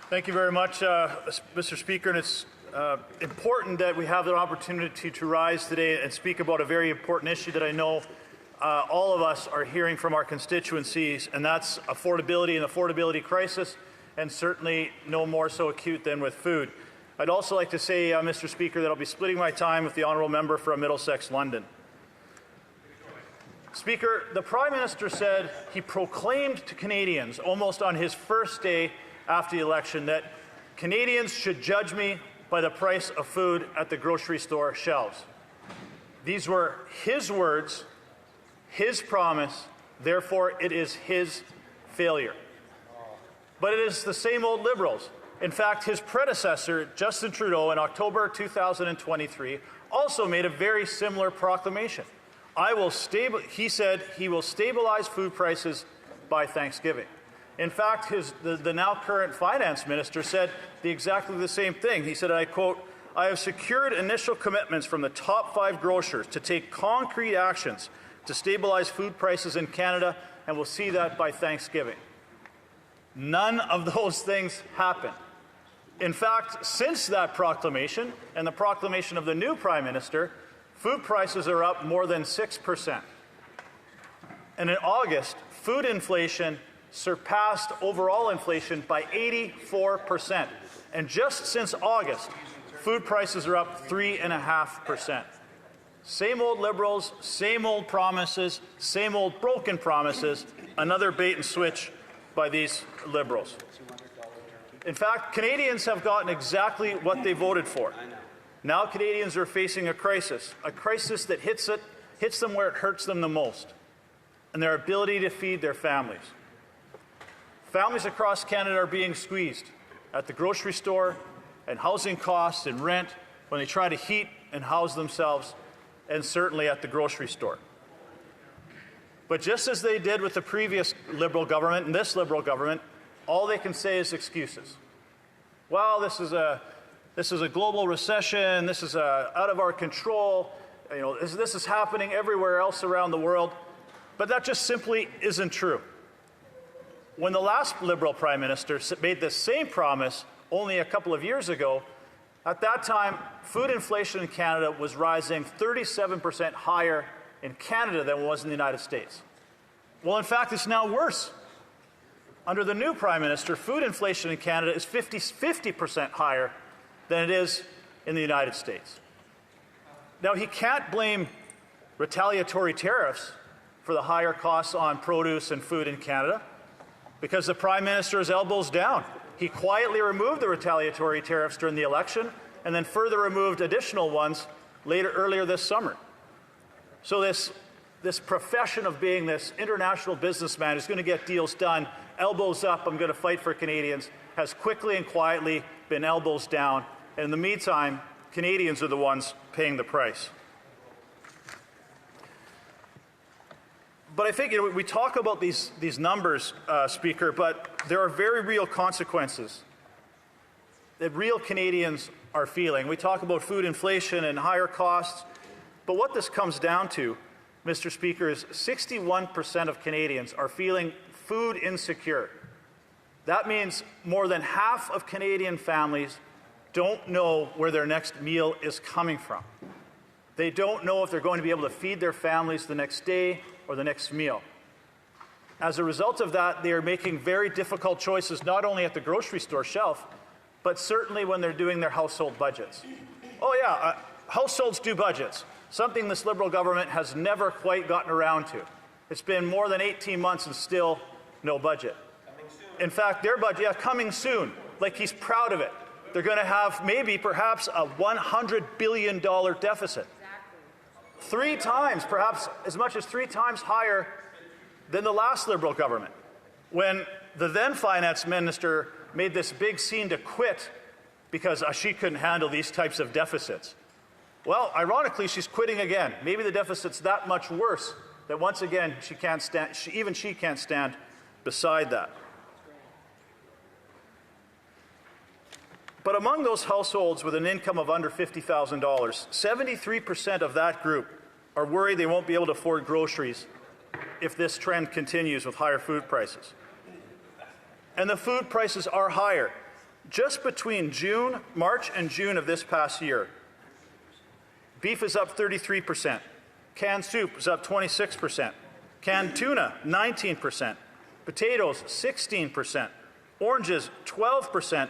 Thank you very much, Mr. Speaker. And it's important that we have the opportunity to rise today and speak about a very important issue that I know all of us are hearing from our constituencies, and that's affordability and affordability crisis, and certainly no more so acute than with food. I'd also like to say, Mr. Speaker, that I'll be splitting my time with the honourable member from Middlesex London. Speaker, the Prime Minister said he proclaimed to Canadians almost on his first day after the election that Canadians should judge me by the price of food at the grocery store shelves. These were his words, his promise, therefore it is his failure. But it is the same old Liberals. In fact, his predecessor, Justin Trudeau, in October 2023, also made a very similar proclamation. He said he will stabilize food prices by Thanksgiving. In fact, the now current finance minister said exactly the same thing. He said, and I quote, "I have secured initial commitments from the top 5 grocers to take concrete actions to stabilize food prices in Canada, and we'll see that by Thanksgiving." None of those things happened. In fact, since that proclamation and the proclamation of the new Prime Minister, food prices are up more than 6%. And in August, food inflation surpassed overall inflation by 84%. And just since August, food prices are up 3.5%. Same old Liberals, same old promises, same old broken promises, another bait and switch by these Liberals. In fact, Canadians have gotten exactly what they voted for. Now Canadians are facing a crisis that hits them where it hurts them the most, and their ability to feed their families. Families across Canada are being squeezed at the grocery store and housing costs and rent when they try to heat and house themselves, and certainly at the grocery store. But just as they did with the previous Liberal government and this Liberal government, all they can say is excuses. Well, this is a global recession. This is out of our control. This is happening everywhere else around the world. But that just simply isn't true. When the last Liberal Prime Minister made the same promise only a couple of years ago, at that time, food inflation in Canada was rising 37% higher in Canada than it was in the United States. Well, in fact, it's now worse. Under the new Prime Minister, food inflation in Canada is 50% higher than it is in the United States. Now, he can't blame retaliatory tariffs for the higher costs on produce and food in Canada, because the Prime Minister is elbows down. He quietly removed the retaliatory tariffs during the election and then further removed additional ones earlier this summer. So this profession of being this international businessman who's going to get deals done, elbows up, I'm going to fight for Canadians, has quickly and quietly been elbows down. And in the meantime, Canadians are the ones paying the price. But I think we talk about these numbers, Speaker, but there are very real consequences that real Canadians are feeling. We talk about food inflation and higher costs, but what this comes down to, Mr. Speaker, is 61% of Canadians are feeling food insecure. That means more than half of Canadian families don't know where their next meal is coming from. They don't know if they're going to be able to feed their families the next day or the next meal. As a result of that, they are making very difficult choices, not only at the grocery store shelf, but certainly when they're doing their household budgets. Oh yeah, households do budgets, something this Liberal government has never quite gotten around to. It's been more than 18 months and still no budget. In fact, their budget, coming soon, like he's proud of it. They're going to have perhaps a $100 billion deficit. 3 times, perhaps as much as 3 times higher than the last Liberal government, when the then finance minister made this big scene to quit because she couldn't handle these types of deficits. Well, ironically, she's quitting again. Maybe the deficit's that much worse that once again she can't stand beside that. But among those households with an income of under $50,000, 73% of that group are worried they won't be able to afford groceries if this trend continues with higher food prices. And the food prices are higher. Just between March and June of this past year, beef is up 33%, canned soup is up 26%, canned tuna 19%, potatoes 16%, oranges 12%,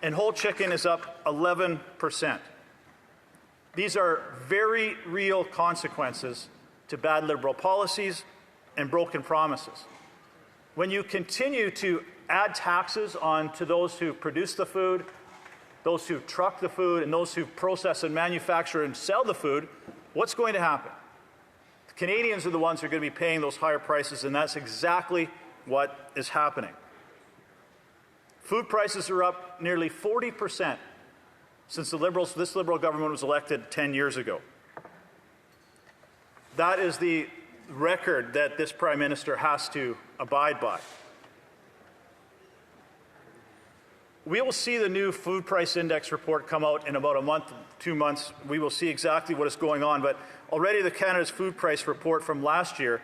and whole chicken is up 11%. These are very real consequences to bad Liberal policies and broken promises. When you continue to add taxes on to those who produce the food, those who truck the food, and those who process and manufacture and sell the food, what's going to happen? The Canadians are the ones who are going to be paying those higher prices, and that's exactly what is happening. Food prices are up nearly 40% since this Liberal government was elected 10 years ago. That is the record that this Prime Minister has to abide by. We will see the new food price index report come out in about a month, 2 months. We will see exactly what is going on, but already the Canada's food price report from last year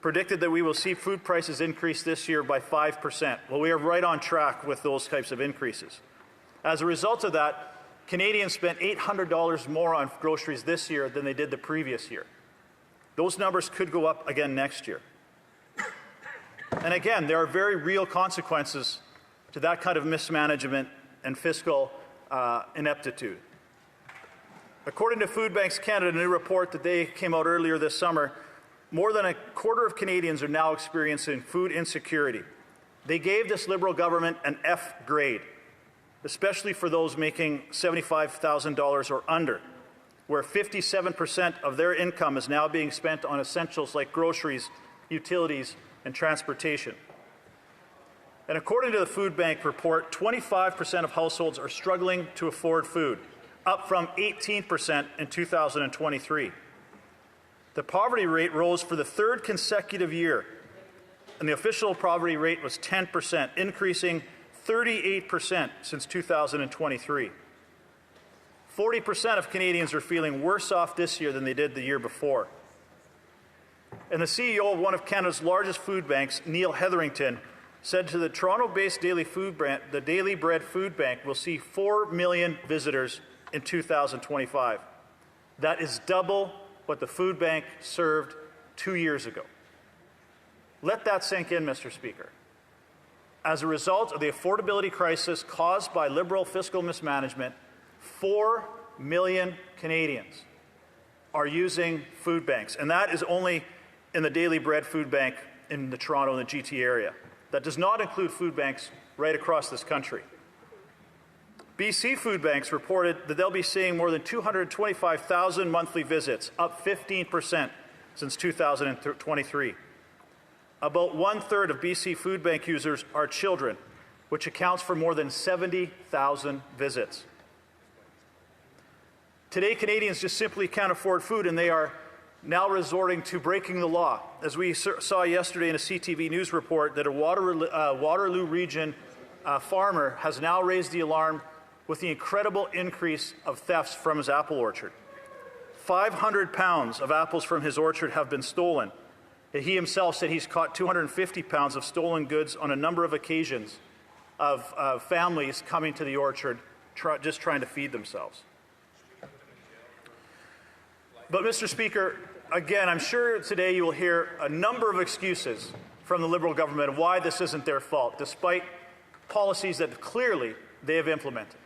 predicted that we will see food prices increase this year by 5%. Well, we are right on track with those types of increases. As a result of that, Canadians spent $800 more on groceries this year than they did the previous year. Those numbers could go up again next year. And again, there are very real consequences to that kind of mismanagement and fiscal ineptitude. According to Food Banks Canada, a new report that they came out earlier this summer, more than a quarter of Canadians are now experiencing food insecurity. They gave this Liberal government an F grade, especially for those making $75,000 or under, where 57% of their income is now being spent on essentials like groceries, utilities, and transportation. And according to the Food Bank report, 25% of households are struggling to afford food, up from 18% in 2023. The poverty rate rose for the third consecutive year, and the official poverty rate was 10%, increasing 38% since 2023. 40% of Canadians are feeling worse off this year than they did the year before. And the CEO of one of Canada's largest food banks, Neil Hetherington, said to the Toronto-based the Daily Bread Food Bank will see 4 million visitors in 2025. That is double what the food bank served 2 years ago. Let that sink in, Mr. Speaker. As a result of the affordability crisis caused by Liberal fiscal mismanagement, 4 million Canadians are using food banks, and that is only in the Daily Bread Food Bank in the Toronto and the GT area. That does not include food banks right across this country. BC Food Banks reported that they'll be seeing more than 225,000 monthly visits, up 15% since 2023. About 1/3 of BC Food Bank users are children, which accounts for more than 70,000 visits. Today, Canadians just simply can't afford food, and they are now resorting to breaking the law. As we saw yesterday in a CTV News report, that a Waterloo Region farmer has now raised the alarm with the incredible increase of thefts from his apple orchard. 500 pounds of apples from his orchard have been stolen. He himself said he's caught 250 pounds of stolen goods on a number of occasions of families coming to the orchard just trying to feed themselves. But, Mr. Speaker, again, I'm sure today you will hear a number of excuses from the Liberal government of why this isn't their fault, despite policies that clearly they have implemented.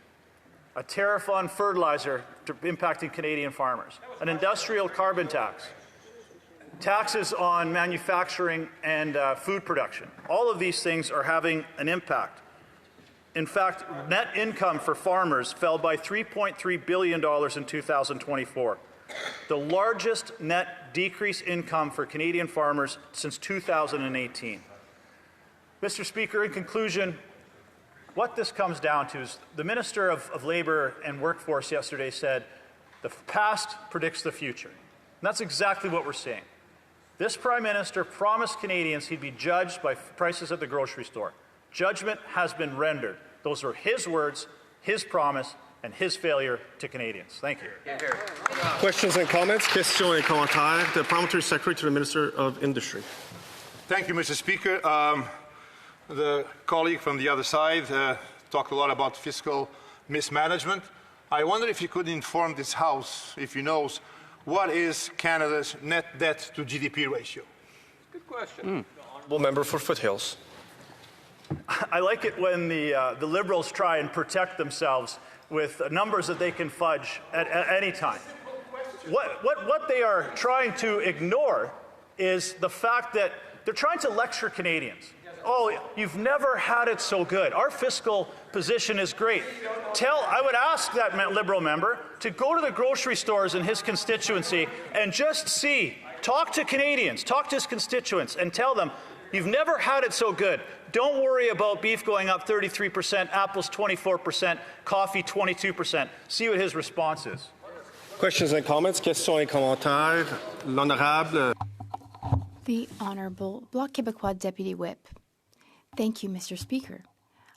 A tariff on fertilizer impacting Canadian farmers, an industrial carbon tax, taxes on manufacturing and food production. All of these things are having an impact. In fact, net income for farmers fell by $3.3 billion in 2024, the largest net decrease income for Canadian farmers since 2018. Mr. Speaker, in conclusion, what this comes down to is the Minister of Labour and Workforce yesterday said, the past predicts the future. And that's exactly what we're seeing. This Prime Minister promised Canadians he'd be judged by prices at the grocery store. Judgment has been rendered. Those are his words, his promise, and his failure to Canadians. Thank you. Questions and comments? Question et commentaire. The Parliamentary Secretary to the Minister of Industry. Thank you, Mr. Speaker. The colleague from the other side talked a lot about fiscal mismanagement. I wonder if you could inform this House, if he knows, what is Canada's net debt to GDP ratio? Good question. Honourable member for Foothills. I like it when the Liberals try and protect themselves with numbers that they can fudge at any time. What they are trying to ignore is the fact that they're trying to lecture Canadians. Oh, you've never had it so good. Our fiscal position is great. I would ask that Liberal member to go to the grocery stores in his constituency and just talk to Canadians, talk to his constituents, and tell them, you've never had it so good. Don't worry about beef going up 33%, apples 24%, coffee 22%. See what his response is. Questions and comments? Questions et commentaires. L'honorable. The Honourable Bloc Québécois Deputy Whip. Thank you, Mr. Speaker.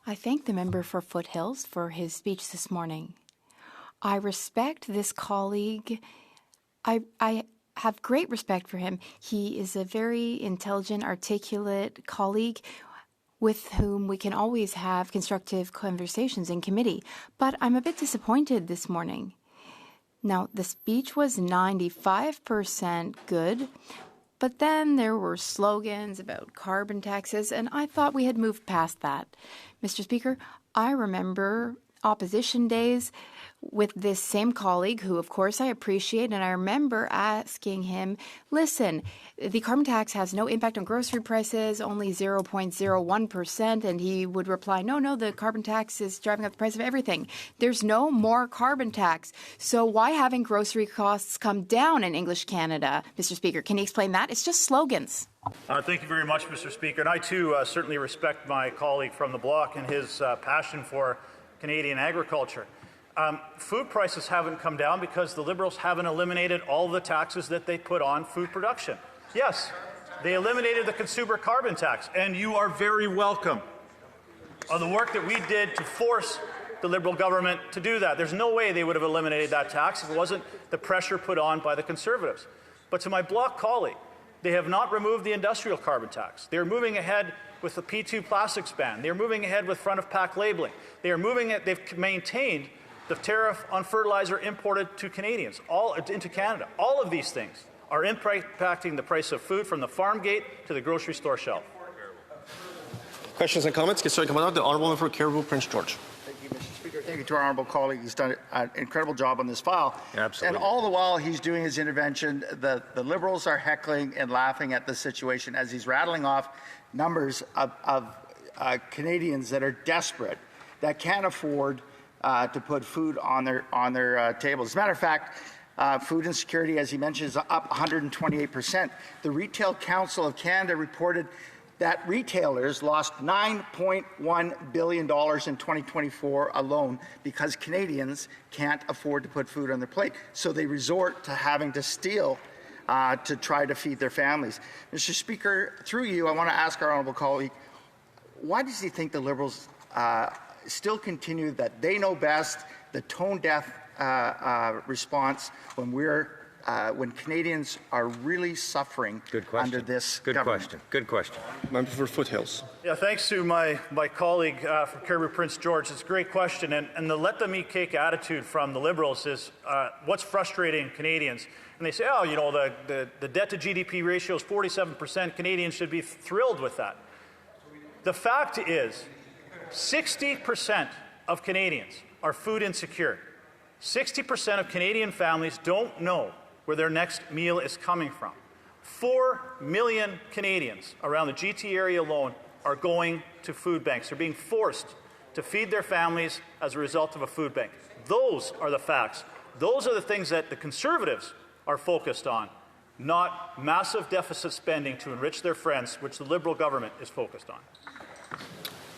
I thank the member for Foothills for his speech this morning. I respect this colleague. I have great respect for him. He is a very intelligent, articulate colleague with whom we can always have constructive conversations in committee. But I'm a bit disappointed this morning. Now, the speech was 95% good, but then there were slogans about carbon taxes, and I thought we had moved past that. Mr. Speaker, I remember opposition days with this same colleague, who of course I appreciate, and I remember asking him, listen, the carbon tax has no impact on grocery prices, only 0.01%, and he would reply, no, the carbon tax is driving up the price of everything. There's no more carbon tax. So why haven't grocery costs come down in English Canada, Mr. Speaker? Can you explain that? It's just slogans. Thank you very much, Mr. Speaker. And I, too, certainly respect my colleague from the Bloc and his passion for Canadian agriculture. Food prices haven't come down because the Liberals haven't eliminated all the taxes that they put on food production. Yes, they eliminated the consumer carbon tax, and you are very welcome on the work that we did to force the Liberal government to do that. There's no way they would have eliminated that tax if it wasn't the pressure put on by the Conservatives. But to my Bloc colleague, they have not removed the industrial carbon tax. They are moving ahead with the P2 plastics ban. They are moving ahead with front-of-pack labeling. They've maintained the tariff on fertilizer imported to Canadians, into Canada. All of these things are impacting the price of food from the farm gate to the grocery store shelf. Questions and comments? Question et commentaire. The Honourable member for Cariboo, Prince George. Thank you, Mr. Speaker. Thank you to our honourable colleague. He's done an incredible job on this file. Absolutely. And all the while he's doing his intervention, the Liberals are heckling and laughing at the situation as he's rattling off numbers of Canadians that are desperate, that can't afford to put food on their tables. As a matter of fact, food insecurity, as he mentioned, is up 128%. The Retail Council of Canada reported that retailers lost $9.1 billion in 2024 alone because Canadians can't afford to put food on their plate. So they resort to having to steal to try to feed their families. Mr. Speaker, through you, I want to ask our honourable colleague, why does he think the Liberals still continue that they know best, the tone-deaf response when Canadians are really suffering under this government? Good question. Member for Foothills. Yeah, thanks to my colleague from Cariboo, Prince George. It's a great question. And the let-them-eat-cake attitude from the Liberals is what's frustrating Canadians. And they say, oh, you know, the debt-to-GDP ratio is 47%. Canadians should be thrilled with that. The fact is, 60% of Canadians are food insecure. 60% of Canadian families don't know where their next meal is coming from. 4 million Canadians around the GT area alone are going to food banks. They're being forced to feed their families as a result of a food bank. Those are the facts. Those are the things that the Conservatives are focused on, not massive deficit spending to enrich their friends, which the Liberal government is focused on.